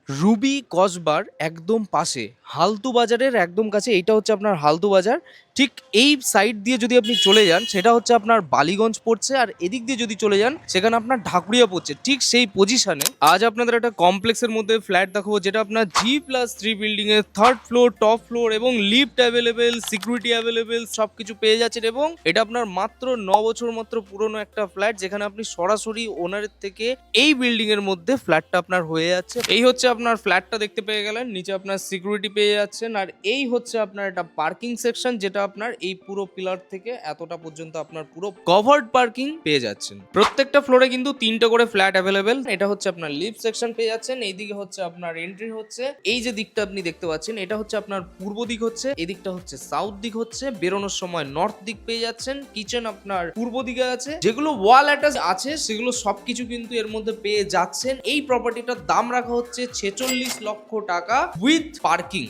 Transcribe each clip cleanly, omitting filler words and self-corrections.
Ruby কসবার একদম পাশে, হালতু বাজারের একদম কাছে। এইটা হচ্ছে আপনার হালতু বাজার। ঠিক এই সাইড দিয়ে যদি আপনি চলে যান সেটা হচ্ছে আপনার বালিগঞ্জ পড়ছে, আর এদিক দিয়ে যদি চলে যান সেখানে আপনার ঢাকুরিয়া পড়ছে। ঠিক সেই পজিশনে আজ আপনাদের একটা কমপ্লেক্সের মধ্যে ফ্ল্যাট দেখাবো, যেটা আপনার G+3 বিল্ডিং এর থার্ড ফ্লোর, টপ ফ্লোর এবং লিফট অ্যাভেলেবেল, সিকিউরিটি অ্যাভেলেবেল, সবকিছু পেয়ে যাচ্ছেন। এবং এটা আপনার মাত্র 9 বছর মাত্র পুরনো একটা ফ্ল্যাট, যেখানে আপনি সরাসরি ওনারের থেকে এই বিল্ডিং এর মধ্যে ফ্ল্যাটটা আপনার হয়ে যাচ্ছে। এই হচ্ছে আপনার ফ্ল্যাটটা দেখতে পেয়ে গেলেন, নিচে আপনার সিকিউরিটি পেয়ে যাচ্ছেন, আর এই হচ্ছে আপনার একটা পার্কিং সেকশন, যেটা আপনার এই পুরো পিলার থেকে এতটা পর্যন্ত আপনার পুরো কভার্ড পার্কিং পেয়ে যাচ্ছেন। প্রত্যেকটা ফ্লোরে কিন্তু 3টে করে ফ্ল্যাট অ্যাভেলেবেল। এটা হচ্ছে আপনার লিফট সেকশন পেয়ে যাচ্ছেন, এইদিকে হচ্ছে আপনার এন্ট্রি হচ্ছে। এই যে দিকটা আপনি দেখতে পাচ্ছেন এটা হচ্ছে আপনার পূর্ব দিক হচ্ছে, এদিকটা হচ্ছে সাউথ দিক হচ্ছে। বেরোনোর সময় নর্থ দিক পেয়ে যাচ্ছেন। কিচেন আপনার পূর্ব দিকে আছে, যেগুলো ওয়াল অ্যাটাচ আছে সেগুলো সবকিছু কিন্তু এর মধ্যে পেয়ে যাচ্ছেন। এই প্রপার্টিটার দাম রাখা হচ্ছে 46 লক্ষ টাকা উইথ পার্কিং,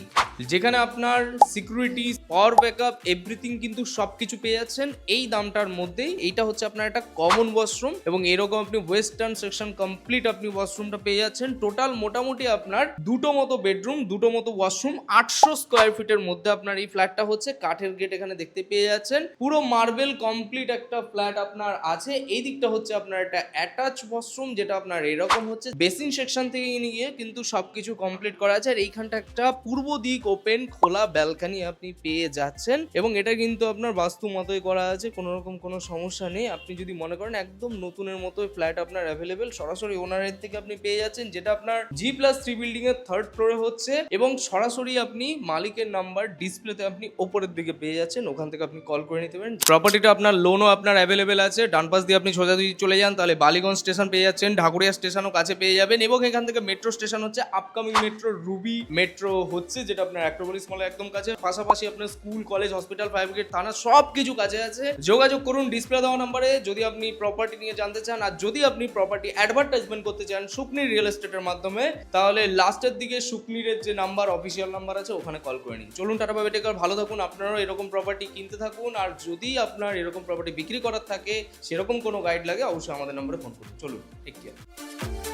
যেখানে আপনার সিকিউরিটি, পাওয়ার ব্যাকআপ, এভরিথিং কিন্তু সবকিছু পেয়ে যাচ্ছেন এই দামটার মধ্যেই। এইটা হচ্ছে আপনার একটা কমন ওয়াশরুম, এবং এরকম আপনি ওয়েস্টার্ন সেকশন কমপ্লিট আপনি ওয়াশরুমটা পেয়ে যাচ্ছেন। টোটাল মোটামুটি আপনার দুটো মতো বেডরুম, দুটো মতো ওয়াশরুম, 800 স্কোয়ার ফিটের মধ্যে আপনার এই ফ্ল্যাটটা হচ্ছে। কাঠের গেট এখানে দেখতে পেয়ে যাচ্ছেন, পুরো মার্বেল কমপ্লিট একটা ফ্ল্যাট আপনার আছে। এই দিকটা হচ্ছে আপনার একটা অ্যাটাচ ওয়াশরুম, যেটা আপনার এরকম হচ্ছে। বেসিন সেকশন থেকে নিয়ে কিন্তু সবকিছু কমপ্লিট করা আছে। আর এইখানটা একটা পূর্ব দিক ওপেন খোলা ব্যালকনি আপনি পেয়ে যাচ্ছেন, এবং এটা কিন্তু আপনার বাস্তু মতোই করা আছে, কোনো রকম কোনো সমস্যা নেই। আপনি যদি মনে করেন একদম নতুনের মতো ফ্ল্যাট আপনার অ্যাভেলেবেল, সরাসরি ওনারের থেকে আপনি পেয়ে যাচ্ছেন, যেটা আপনার G+3 বিল্ডিং এর থার্ড ফ্লোরে হচ্ছে। এবং সরাসরি আপনি মালিকের নাম্বার ডিসপ্লেতে আপনি ওপরের দিকে পেয়ে যাচ্ছেন, ওখান থেকে আপনি কল করে নিতে পারেন। প্রপার্টিটা আপনার লোনও আপনার অ্যাভেলেবেল আছে। ডান পাশ দিয়ে আপনি সোজা যদি চলে যান তাহলে বালিগঞ্জ স্টেশন পেয়ে যাচ্ছেন, ঢাকুরিয়া স্টেশনও কাছে পেয়ে যাবেন, এবং এখান থেকে মেট্রো স্টেশন হচ্ছে আপকামিং মেট্রো রুবি মেট্রো হচ্ছে, যেটা আপনার অ্যাক্রোপলিস মলের একদম কাছে। পাশাপাশি আপনার school, college, hospital, fire brigade, থানা সব কিছু কাছে আছে। যোগাযোগ করুন ডিসপ্লে দেওয়া নাম্বারে যদি আপনি প্রপার্টি নিয়ে জানতে চান। আর যদি আপনি প্রপার্টি অ্যাডভার্টাইজমেন্ট করতে চান শুকনির রিয়েল এস্টেটের মাধ্যমে, তাহলে লাস্টের দিকে শুকনির যে নাম্বার, অফিসিয়াল নাম্বার আছে, ওখানে কল করে নিন। চলুন tata bye bye, take care, ভালো থাকুন। আপনারাও এরকম প্রপার্টি কিনতে থাকুন, আর যদি আপনার এরকম প্রপার্টি বিক্রি করার থাকে, সেরকম কোনো গাইড লাগে, অবশ্যই আমাদের নম্বরে ফোন করুন। চলুন, টেক কেয়ার।